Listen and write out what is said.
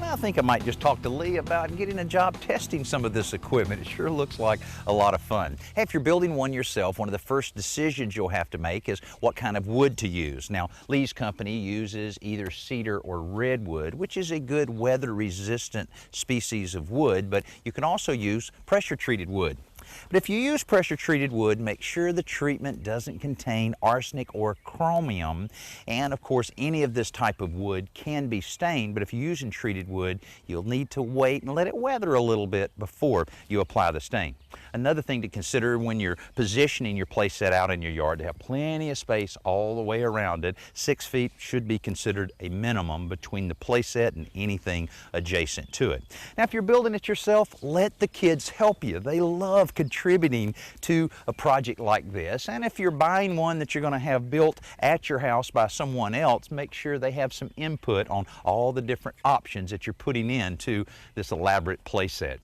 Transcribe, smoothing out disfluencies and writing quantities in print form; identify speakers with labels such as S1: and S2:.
S1: I think I might just talk to Lee about getting a job testing some of this equipment. It sure looks like a lot of fun. Hey, if you're building one yourself, one of the first decisions you'll have to make is what kind of wood to use. Now, Lee's company uses either cedar or redwood, which is a good weather-resistant species of wood, but you can also use pressure-treated wood. But if you use pressure-treated wood, make sure the treatment doesn't contain arsenic or chromium. And of course, any of this type of wood can be stained, but if you're using treated wood, you'll need to wait and let it weather a little bit before you apply the stain. Another thing to consider when you're positioning your place set out in your yard, to have plenty of space all the way around it. 6 feet should be considered a minimum between the place set and anything adjacent to it. Now, if you're building it yourself, let the kids help you. They love contributing to a project like this. And if you're buying one that you're going to have built at your house by someone else, make sure they have some input on all the different options that you're putting into this elaborate playset.